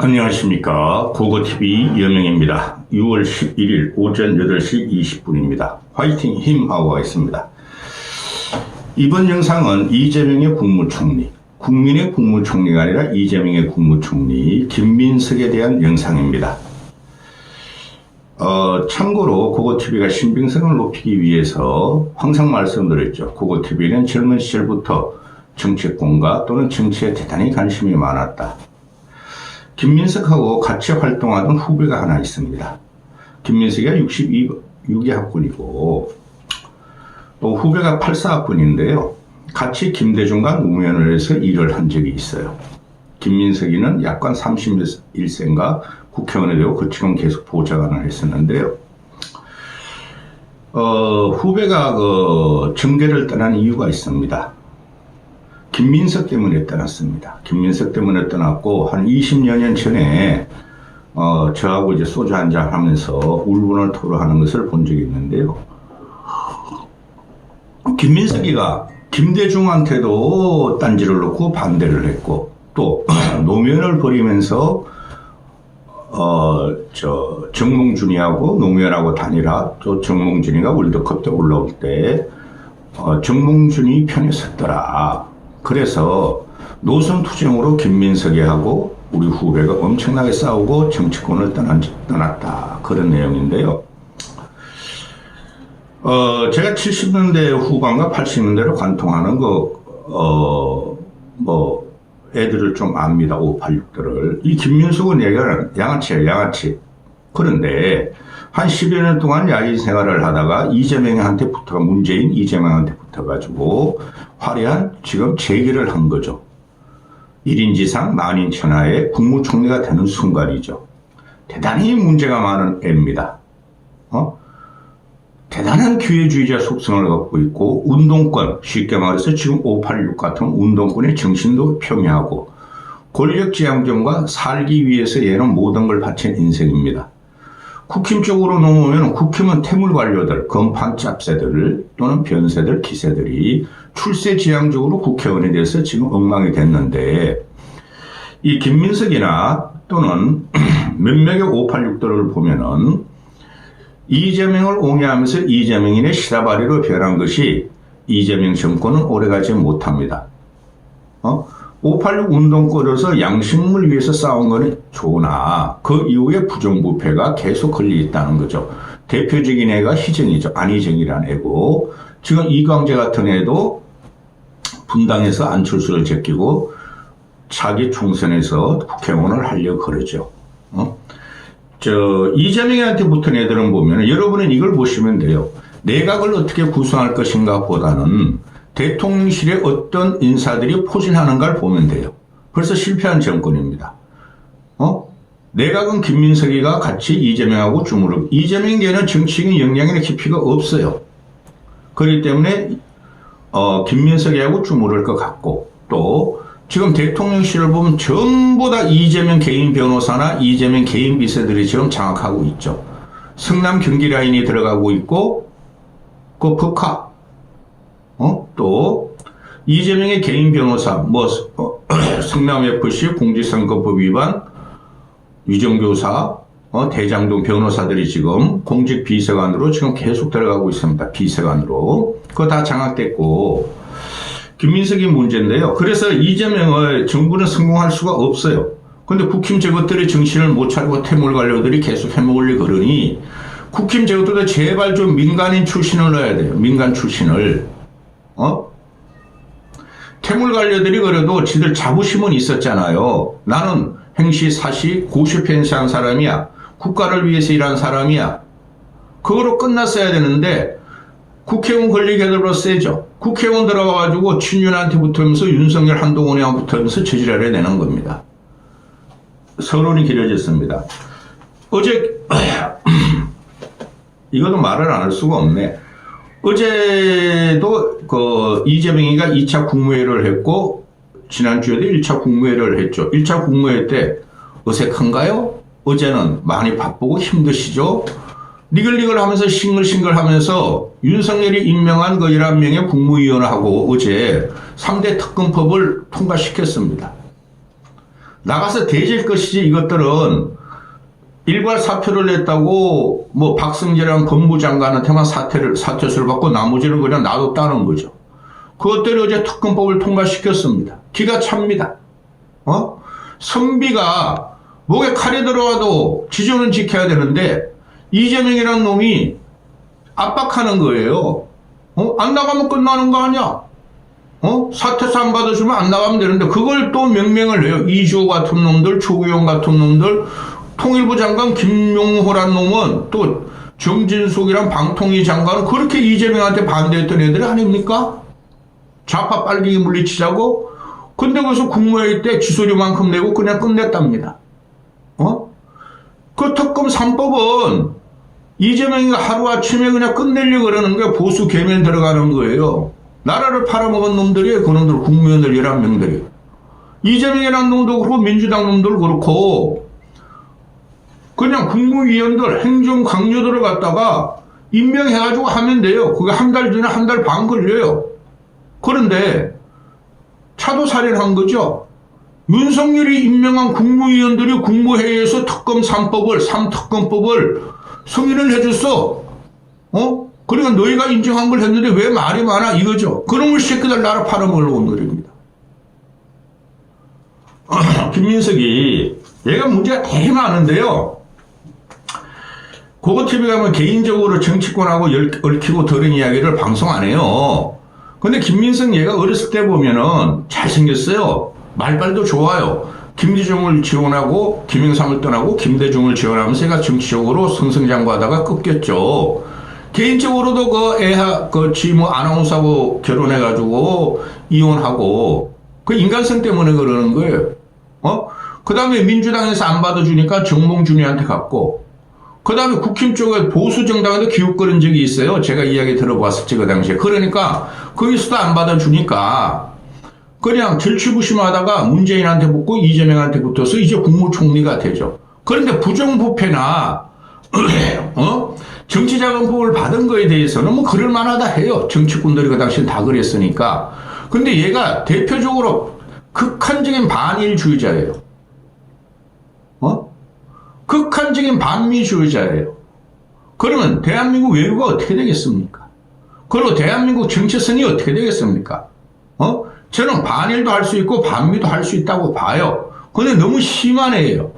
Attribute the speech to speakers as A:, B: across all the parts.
A: 안녕하십니까. 고고TV 여명입니다. 6월 11일 오전 8시 20분입니다. 화이팅 힘하고 있습니다. 이번 영상은 이재명의 국무총리, 국민의 국무총리가 아니라 이재명의 국무총리 김민석에 대한 영상입니다. 참고로 고고TV가 신빙성을 높이기 위해서 항상 말씀드렸죠. 고고TV는 젊은 시절부터 정치권과 또는 정치에 대단히 관심이 많았다. 김민석하고 같이 활동하던 후배가 하나 있습니다. 김민석이가 62기 학번이고 또 후배가 84학번인데요. 같이 김대중과 노무현을 해서 일을 한 적이 있어요. 김민석이는 약관 31세인가 국회의원이 되고 그 지금 계속 보좌관을 했었는데요. 후배가 정계를 떠난 이유가 있습니다. 김민석 때문에 떠났습니다. 김민석 때문에 떠났고 한 20여 년 전에 저하고 이제 소주 한잔 하면서 울분을 토로하는 것을 본 적이 있는데요. 김민석이가 김대중한테도 딴지를 놓고 반대를 했고 또 노무현을 버리면서 정몽준이하고 노무현하고 단일화, 또 정몽준이가 월드컵 때 올라올 때 정몽준이 편에 섰더라. 그래서 노선투쟁으로 김민석이하고 우리 후배가 엄청나게 싸우고 정치권을 떠났다. 그런 내용인데요. 제가 70년대 후반과 80년대를 관통하는 애들을 좀 압니다. 586들을. 이 김민석은 얘기는 양아치예요, 양아치. 그런데 한 10여 년 동안 야인 생활을 하다가 문재인 이재명한테 붙어가지고 화려한 지금 재기를 한 거죠. 1인지상 만인천하의 국무총리가 되는 순간이죠. 대단히 문제가 많은 애입니다. 대단한 기회주의자 속성을 갖고 있고 운동권, 쉽게 말해서 지금 586 같은 운동권의 정신도 평이하고 권력지향점과 살기 위해서 얘는 모든 걸 바친 인생입니다. 국힘 쪽으로 넘어오면 국힘은 태물관료들, 건판 짭새들 또는 변새들, 기새들이 출세지향적으로 국회의원에 대해서 지금 엉망이 됐는데 이 김민석이나 또는 몇몇의 586들을 보면은 이재명을 옹호하면서 이재명인의 시다바리로 변한 것이 이재명 정권은 오래가지 못합니다. 586 운동권에서 양심을 위해서 싸운 거는 좋으나 그 이후에 부정부패가 계속 걸려 있다는 거죠. 대표적인 애가 희정이죠. 안희정이라는 애고 지금 이광재 같은 애도 분당에서 안철수를 제끼고 자기 총선에서 국회의원을 하려고 그러죠. 이재명한테 붙은 애들은 보면 여러분은 이걸 보시면 돼요. 내각을 어떻게 구성할 것인가 보다는 대통령실에 어떤 인사들이 포진하는가를 보면 돼요. 벌써 실패한 정권입니다. 내각은 김민석이가 같이 이재명하고 주무르고 이재명계는 정치적인 역량이나 깊이가 없어요. 그렇기 때문에 김민석이하고 주무를 것 같고 또 지금 대통령실을 보면 전부 다 이재명 개인 변호사나 이재명 개인 비서들이 지금 장악하고 있죠. 성남 경기 라인이 들어가고 있고 그 북하 또 이재명의 개인 변호사 성남FC 공직선거법 위반 위정교사 대장동 변호사들이 지금 공직 비서관으로 지금 계속 들어가고 있습니다. 비서관으로 그거 다 장악됐고 김민석이 문제인데요. 그래서 이재명을 정부는 성공할 수가 없어요. 근데 국힘 저것들이 정신을 못 차리고 태물관료들이 계속 해먹으려고 그러니 국힘 저것들도 제발 좀 민간인 출신을 넣어야 돼요. 민간 출신을. 태물관료들이 그래도 지들 자부심은 있었잖아요. 나는 행시 사시 고시펜시한 사람이야. 국가를 위해서 일한 사람이야. 그거로 끝났어야 되는데 국회의원 권리개들로 세죠. 국회의원 들어가가지고 친윤한테 붙으면서 윤석열 한동훈이랑 붙으면서 저지랄을 내는 겁니다. 서론이 길어졌습니다. 어제 이것도 말을 안 할 수가 없네. 어제도 이재명이가 2차 국무회의를 했고 지난주에도 1차 국무회의를 했죠. 1차 국무회의 때 어색한가요? 어제는 많이 바쁘고 힘드시죠? 니글니글 하면서 싱글싱글 하면서 윤석열이 임명한 그 11명의 국무위원하고 어제 3대 특검법을 통과시켰습니다. 나가서 대질 것이지 이것들은 일괄 사표를 냈다고 뭐 박승재라는 법무장관한테만 사퇴수를 받고 나머지는 그냥 놔뒀다는 거죠. 그것들이 어제 특검법을 통과시켰습니다. 기가 찹니다. 선비가 목에 칼이 들어와도 지조는 지켜야 되는데 이재명이라는 놈이 압박하는 거예요. 안 나가면 끝나는 거 아니야? 사퇴서 안 받아주면 안 나가면 되는데 그걸 또 명명을 해요. 이주호 같은 놈들, 조규영 같은 놈들, 통일부 장관 김용호란 놈은 또 정진숙이란 방통위 장관은 그렇게 이재명한테 반대했던 애들 아닙니까? 좌파 빨갱이 물리치자고? 근데 그래서 국무회의 때 지소료만큼 내고 그냥 끝냈답니다. 그 특검 3법은 이재명이 하루아침에 그냥 끝내려고 그러는 게 보수 개면 들어가는 거예요. 나라를 팔아먹은 놈들이에요. 그놈들 국무위원들 11명들이. 이재명이라는 놈도 그렇고 민주당 놈들 그렇고 그냥 국무위원들 행정 강요들을 갖다가 임명해가지고 하면 돼요. 그게 한 달 전에 한 달 반 걸려요. 그런데 차도살인한 거죠. 윤석열이 임명한 국무위원들이 국무회의에서 특검 3법을 3특검법을 승인을 해줬어. 그러니까 너희가 인정한 걸 했는데 왜 말이 많아 이거죠. 그놈의 새끼들 나라 팔아먹으려고 온 놈입니다. 김민석이 얘가 문제가 되게 많은데요. 고거TV 가면 개인적으로 정치권하고 얽히고 들은 이야기를 방송 안 해요. 근데 김민석 얘가 어렸을 때 보면은 잘생겼어요. 말빨도 좋아요. 김대중을 지원하고 김영삼을 떠나고 김대중을 지원하면서 얘가 정치적으로 승승장구하다가 꺾였죠. 개인적으로도 아나운서하고 결혼해가지고 이혼하고 그 인간성 때문에 그러는 거예요. 그 다음에 민주당에서 안 받아주니까 정몽준이한테 갔고 그 다음에 국힘 쪽에 보수정당에도 기웃거린 적이 있어요. 제가 이야기 들어봤었지, 그 당시에. 그러니까, 거기서도 안 받아주니까, 그냥 절치부심하다가 문재인한테 붙고 이재명한테 붙어서 이제 국무총리가 되죠. 그런데 부정부패나, 정치자금법을 받은 거에 대해서는 뭐 그럴만하다 해요. 정치꾼들이 그 당시엔 다 그랬으니까. 근데 얘가 대표적으로 극한적인 반일주의자예요. 극한적인 반미주의자예요. 그러면 대한민국 외교가 어떻게 되겠습니까? 그리고 대한민국 정체성이 어떻게 되겠습니까? 저는 반일도 할 수 있고 반미도 할 수 있다고 봐요. 근데 너무 심한 애예요.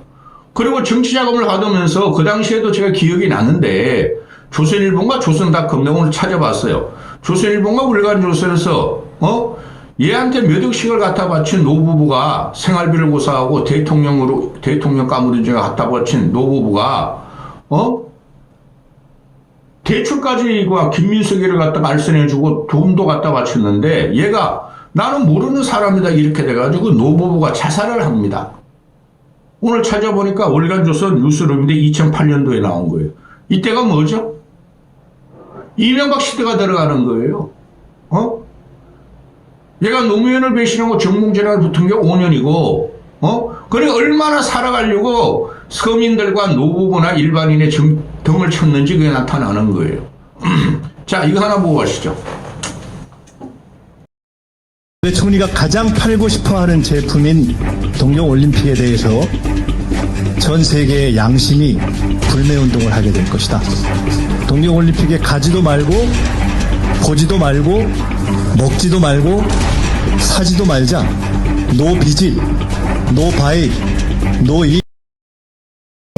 A: 그리고 정치자금을 받으면서 그 당시에도 제가 기억이 나는데 조선일보인가 조선닷컴 내가 오늘 찾아봤어요. 조선일보인가 월간조선에서 얘한테 몇 억씩을 갖다 바친 노부부가 생활비를 고사하고 대통령 까무러지가 갖다 바친 노부부가 대출까지 김민석이를 갖다가 알선해주고 돈도 갖다 바쳤는데 얘가 나는 모르는 사람이다 이렇게 돼가지고 노부부가 자살을 합니다. 오늘 찾아보니까 월간조선 뉴스룸인데 2008년도에 나온 거예요. 이때가 뭐죠? 이명박 시대가 들어가는 거예요. 얘가 노무현을 배신하고 정몽준이랑 붙은 게 5년이고, 그러니까 얼마나 살아가려고 서민들과 노부부나 일반인의 등을 쳤는지 그게 나타나는 거예요. 자, 이거 하나 보고 가시죠.
B: 총리가 가장 팔고 싶어 하는 제품인 동경올림픽에 대해서 전 세계의 양심이 불매운동을 하게 될 것이다. 동경올림픽에 가지도 말고, 보지도 말고, 먹지도 말고, 사지도 말자. 노 비질, 노 바이, 노 이.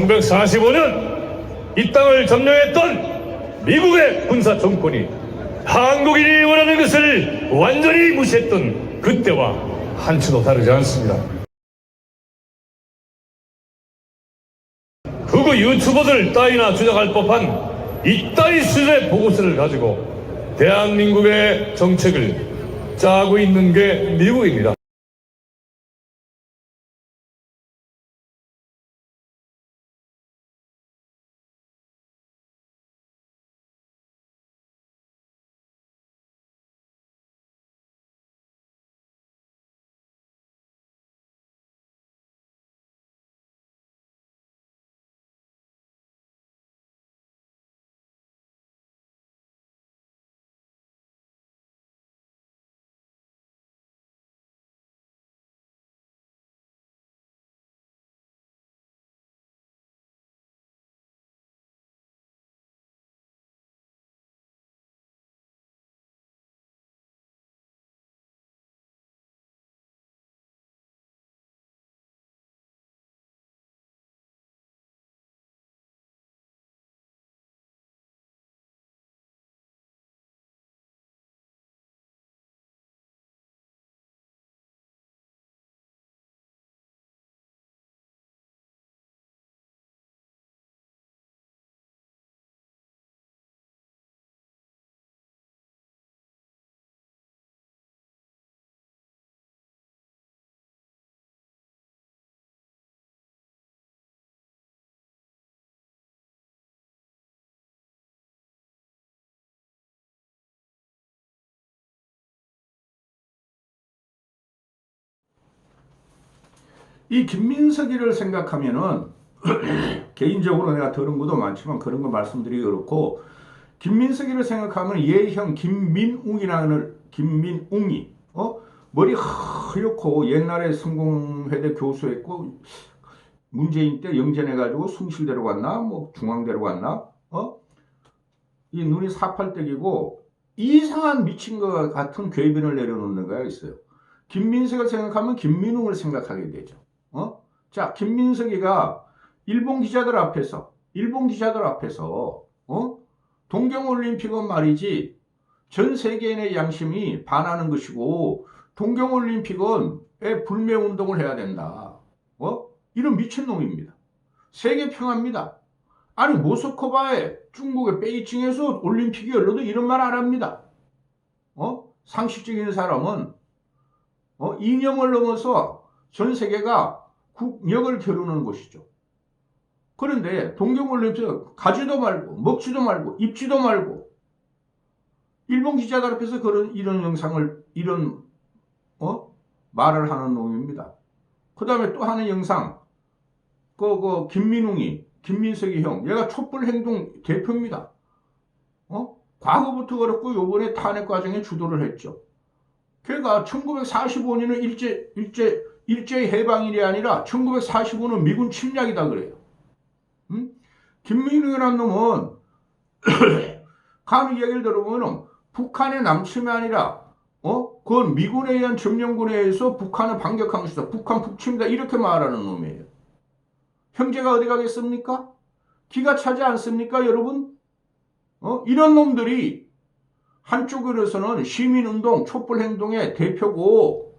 C: 1945년 이 땅을 점령했던 미국의 군사 정권이 한국인이 원하는 것을 완전히 무시했던 그때와 한치도 다르지 않습니다. 그거 유튜버들 따위나 주장할 법한 이따위 수준의 보고서를 가지고 대한민국의 정책을 짜고 있는 게 미국입니다.
A: 이 김민석이를 생각하면은 개인적으로 내가 들은 것도 많지만 그런 거 말씀드리기 그렇고 김민석이를 생각하면 얘형 김민웅이라는 김민웅이 머리 하얗고 옛날에 성공회대 교수했고 문재인 때 영전해가지고 숭실대로 갔나 뭐 중앙대로 갔나 이 눈이 사팔대기고 이상한 미친 것 같은 궤변을 내려놓는 거가 있어요. 김민석을 생각하면 김민웅을 생각하게 되죠. 자, 김민석이가 일본 기자들 앞에서 동경올림픽은 말이지 전 세계인의 양심이 반하는 것이고 동경올림픽은 불매운동을 해야 된다. 이런 미친놈입니다. 세계 평화입니다. 아니 모스크바에 중국의 베이징에서 올림픽이 열려도 이런 말 안 합니다. 상식적인 사람은 이념을 넘어서 전 세계가 국력을 겨루는 곳이죠. 그런데 동경올림픽 가지도 말고 먹지도 말고 입지도 말고 일본 기자들 앞에서 이런 영상을 이런 말을 하는 놈입니다. 그 다음에 또 하는 영상 그 김민웅이 김민석이 형 얘가 촛불행동 대표입니다. 과거부터 그렇고 요번에 탄핵 과정에 주도를 했죠. 걔가 1945년은 일제 해방일이 아니라 1945는 미군 침략이다 그래요. 김민웅이라는 놈은 간 이야기를 들어보면 북한의 남침이 아니라 그건 미군에 의한 점령군에 의해서 북한을 반격한 것이다. 북한 북침이다. 이렇게 말하는 놈이에요. 형제가 어디 가겠습니까? 기가 차지 않습니까 여러분? 이런 놈들이 한쪽으로서는 시민운동 촛불행동의 대표고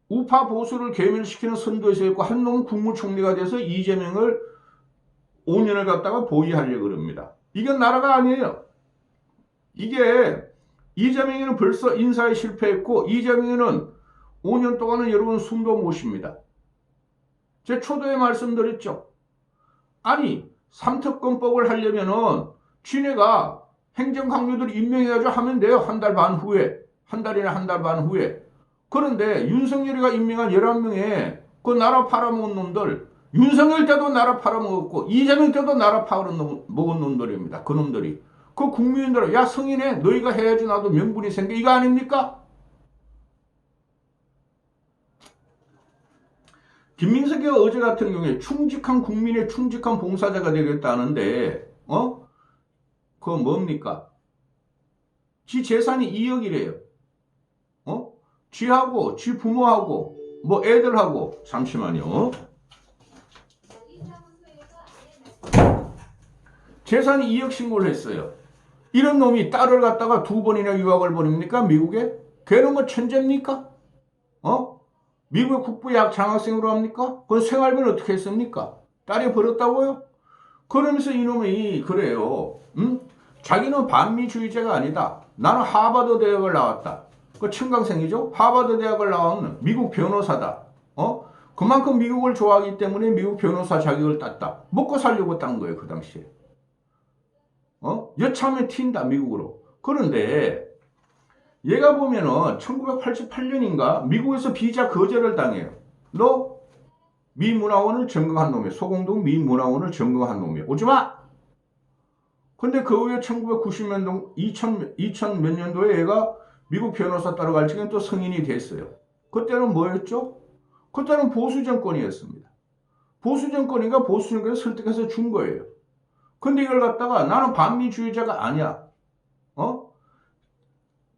A: 우파 보수를 괴멸시키는 선도에서 있고 한 놈은 국무총리가 돼서 이재명을 5년을 갖다가 보위하려고 그럽니다. 이건 나라가 아니에요. 이게 이재명이는 벌써 인사에 실패했고 이재명이는 5년 동안은 여러분 숨도 못 쉽니다. 제 초도에 말씀드렸죠. 아니 삼특검법을 하려면은 지네가 행정강요들 임명해가지고 하면 돼요. 한 달 반 후에. 한 달이나 한 달 반 후에. 그런데 윤석열이가 임명한 11명의 그 나라 팔아먹은 놈들 윤석열 때도 나라 팔아먹었고 이재명 때도 나라 팔아먹은 놈들입니다. 그 놈들이. 그 국민들은 야 성인해 너희가 해야지 나도 명분이 생겨 이거 아닙니까? 김민석이 어제 같은 경우에 충직한 국민의 충직한 봉사자가 되겠다는데 그거 뭡니까? 지 재산이 2억이래요. 지하고 지 부모하고 뭐 애들하고 잠시만요. 재산이 2억 신고를 했어요. 이런 놈이 딸을 갖다가 2번이나 유학을 보냅니까? 미국에? 걔는 뭐 천재입니까? 미국의 국부학 장학생으로 합니까? 그건 생활비는 어떻게 했습니까? 딸이 벌었다고요? 그러면서 이놈이 그래요. 자기는 반미주의자가 아니다. 나는 하버드 대학을 나왔다. 그 청강생이죠? 하버드 대학을 나온 미국 변호사다. 그만큼 미국을 좋아하기 때문에 미국 변호사 자격을 땄다. 먹고 살려고 딴 거예요, 그 당시에. 여차하면 튄다, 미국으로. 그런데 얘가 보면은 1988년인가 미국에서 비자 거절을 당해요. 너 미 문화원을 점거한 놈이야. 소공동 미 문화원을 점거한 놈이야. 오지 마! 근데 그 후에 1990년도 2000 몇 년도에 얘가 미국 변호사 따라갈 적엔 또 성인이 됐어요. 그때는 뭐였죠? 그때는 보수 정권이었습니다. 보수 정권인가 보수 정권을 설득해서 준 거예요. 근데 이걸 갖다가 나는 반미주의자가 아니야.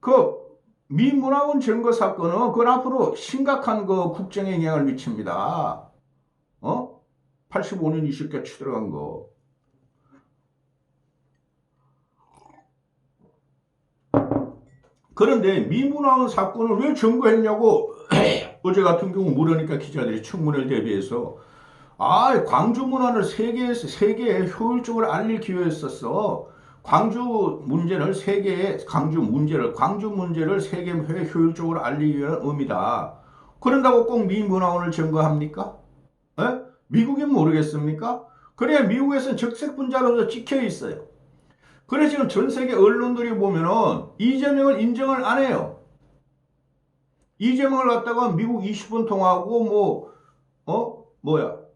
A: 그 미문화원 점거 사건은 그건 앞으로 심각한 그 국정에 영향을 미칩니다. 85년 20개 치들어간 거. 그런데 미문화원 사건을 왜 점거했냐고 어제 같은 경우 물으니까 기자들이 청문회를 대비해서 광주 문화를 세계에 효율적으로 알릴 기회였었어. 광주 문제를 세계에 광주 문제를 세계에 효율적으로 알리기 위한 의미다. 그런다고 꼭 미문화원을 점거합니까? 미국인 모르겠습니까? 그래 미국에서는 적색분자로서 찍혀 있어요. 그래 지금 전 세계 언론들이 보면은 이재명을 인정을 안 해요. 이재명을 갖다가 미국 20분 통화하고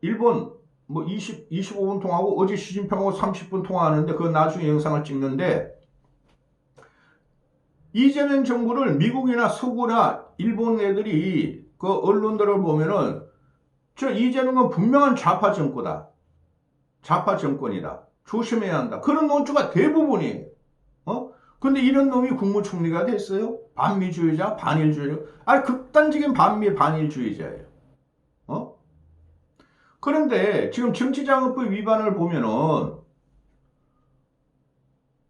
A: 일본 25분 통화하고 어제 시진핑하고 30분 통화하는데 그 나중에 영상을 찍는데 이재명 정부를 미국이나 서구나 일본 애들이 그 언론들을 보면은 저 이재명은 분명한 좌파 정권이다. 좌파 정권이다. 조심해야 한다. 그런 논조가 대부분이에요. 근데 이런 놈이 국무총리가 됐어요? 반미주의자, 반일주의자. 극단적인 반일주의자예요. 그런데 지금 정치자금법 위반을 보면은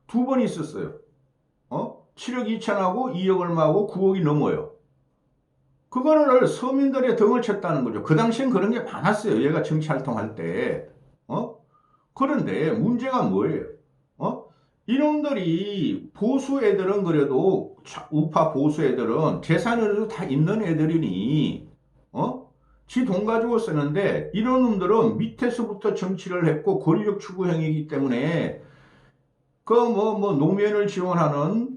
A: 두 번 있었어요. 7억 2천하고 2억 얼마하고 9억이 넘어요. 그거를 서민들의 등을 쳤다는 거죠. 그 당시엔 그런 게 많았어요. 얘가 정치 활동할 때. 그런데 문제가 뭐예요? 이놈들이 보수 애들은 그래도 우파 보수 애들은 재산을 다 있는 애들이니 지 돈 가지고 쓰는데 이런 놈들은 밑에서부터 정치를 했고 권력 추구형이기 때문에 그 노무현을 지원하는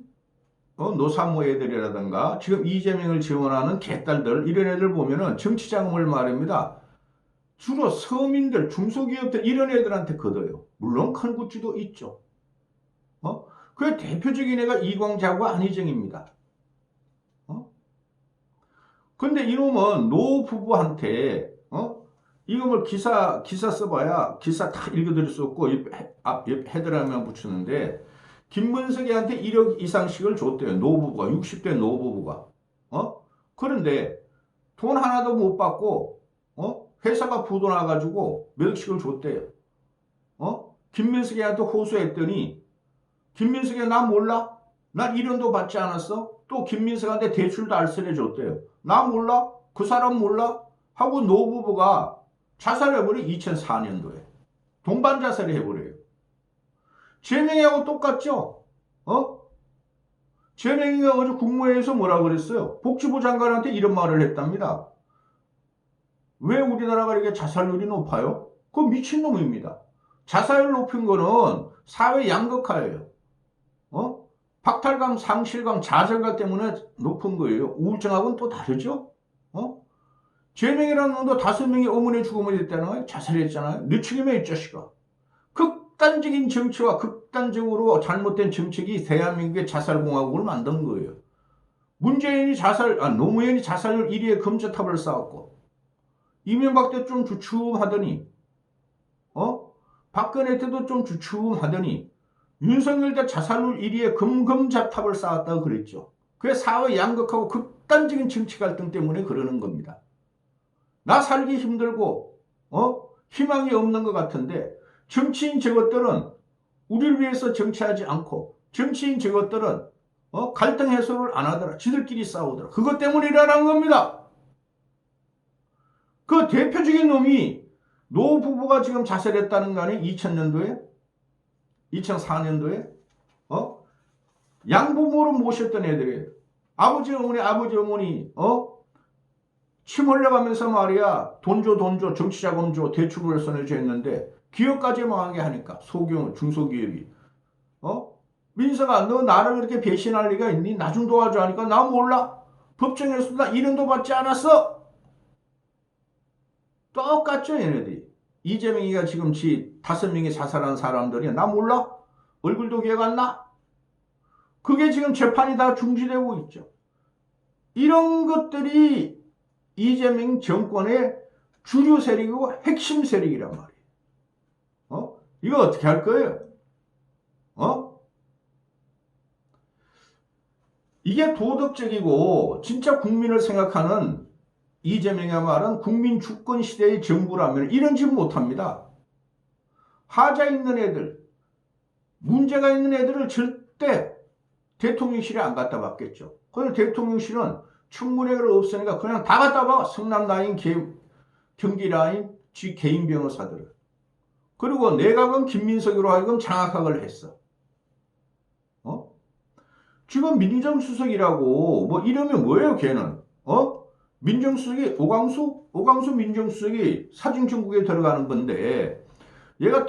A: 노사모 애들이라든가 지금 이재명을 지원하는 개딸들 이런 애들 보면은 정치자금을 말입니다. 주로 서민들, 중소기업들 이런 애들한테 걷어요. 물론 큰 구찌도 있죠. 그 대표적인 애가 이광자고 안희정입니다. 근데 이놈은 노 부부한테 이거 기사 써봐야 기사 다 읽어드릴 수 없고 옆 헤드라인만 붙이는데 김문석이한테 1억 이상씩을 줬대요. 노부부가 60대 노부부가. 그런데 돈 하나도 못 받고 회사가 부도나가지고 몇 억씩을 줬대요. 김민석이한테 호소했더니 김민석이 나 몰라? 난 1원도 받지 않았어? 또 김민석한테 대출도 알선해 줬대요. 나 몰라? 그 사람 몰라? 하고 노부부가 자살해버려 2004년도에. 동반 자살을 해버려요. 재명이하고 똑같죠? 재명이가 어제 국무회의에서 뭐라 그랬어요? 복지부 장관한테 이런 말을 했답니다. 왜 우리나라가 이렇게 자살률이 높아요? 그거 미친놈입니다. 자살률 높은 거는 사회 양극화예요. 박탈감, 상실감, 좌절감 때문에 높은 거예요. 우울증하고는 또 다르죠? 재명이라는 놈도 5명이 어머니 죽음을 했잖아요. 자살했잖아요. 너 책임이야, 이 자식아. 극단적인 정치와 극단적으로 잘못된 정책이 대한민국의 자살공화국을 만든 거예요. 문재인이 노무현이 자살률 1위에 금자탑을 쌓았고, 이명박 때 좀 주춤하더니, 박근혜 때도 좀 주춤하더니, 윤석열 때 자살률 1위에 금자탑을 쌓았다고 그랬죠. 그게 사회 양극하고 극단적인 정치 갈등 때문에 그러는 겁니다. 나 살기 힘들고, 희망이 없는 것 같은데, 정치인 저것들은 우리를 위해서 정치하지 않고, 정치인 저것들은, 갈등 해소를 안 하더라. 지들끼리 싸우더라. 그것 때문에 일어난 겁니다. 그 대표적인 놈이 노 부부가 지금 자살했다는 거 아니에요? 2000년도에? 2004년도에? 양부모로 모셨던 애들이에요. 아버지, 어머니, 침 흘려가면서 말이야, 돈 줘, 정치자금 줘, 대출을 선해줘 했는데, 기업까지 망하게 하니까, 소규모, 중소기업이. 민서가, 너 나를 그렇게 배신할 리가 있니? 나 좀 도와줘 하니까, 나 몰라. 법정에서 나 1원도 받지 않았어. 똑같죠, 얘네들이. 이재명이가 지금 5명이 자살한 사람들이 나 몰라? 얼굴도 기억 안 나? 그게 지금 재판이 다 중지되고 있죠. 이런 것들이 이재명 정권의 주류 세력이고 핵심 세력이란 말이에요. 이거 어떻게 할 거예요? 이게 도덕적이고 진짜 국민을 생각하는 이재명의 말은 국민 주권 시대의 정부라면 이런 짓 못합니다. 하자 있는 애들, 문제가 있는 애들을 절대 대통령실에 안 갖다 받겠죠. 그래서 대통령실은 청문회를 없으니까 그냥 다 갖다 봐. 성남 라인, 경기 라인, 지 개인 변호사들을. 그리고 내각은 김민석으로 하여금 장악학을 했어. 지금 민정수석이라고 뭐 이러면 뭐예요, 걔는? 민정수석이 오광수 민정수석이 사진정국에 들어가는 건데 얘가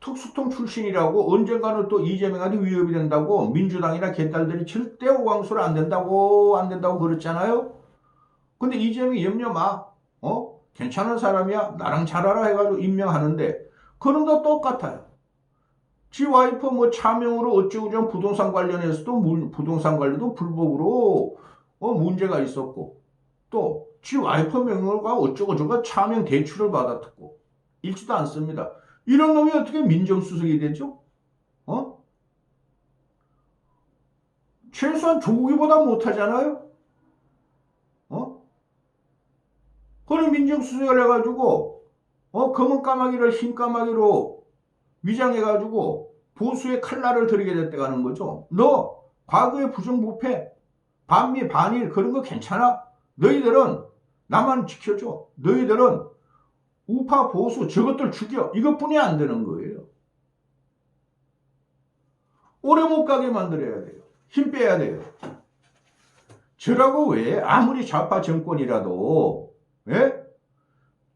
A: 특수통 출신이라고 언젠가는 또 이재명한테 위협이 된다고 민주당이나 개딸들이 절대 오광수를 안 된다고 그랬잖아요. 근데 이재명이 염려 마. 괜찮은 사람이야. 나랑 잘 알아 해가지고 임명하는데 그런거 똑같아요. 지 와이프 뭐 차명으로 어쩌고저쩌고 부동산 관련해서도 부동산 관리도 불법으로 문제가 있었고 또 지 와이프 명의가 어쩌고저쩌고 차명 대출을 받았고 읽지도 않습니다. 이런 놈이 어떻게 민정수석이 되죠? 최소한 조국이보다 못하잖아요? 그런 민정수석을 해가지고 검은 까마귀를 흰 까마귀로 위장해가지고 보수의 칼날을 들이게 됐다는 거죠. 너 과거의 부정부패, 반미, 반일 그런 거 괜찮아? 너희들은 나만 지켜줘. 너희들은 우파, 보수 저것들 죽여. 이것뿐이 안 되는 거예요. 오래 못 가게 만들어야 돼요. 힘 빼야 돼요. 저라고 왜 아무리 좌파 정권이라도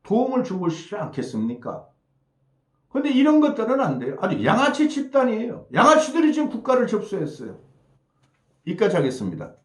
A: 도움을 주고 싶지 않겠습니까? 근데 이런 것들은 안 돼요. 아주 양아치 집단이에요. 양아치들이 지금 국가를 접수했어요. 여기까지 하겠습니다.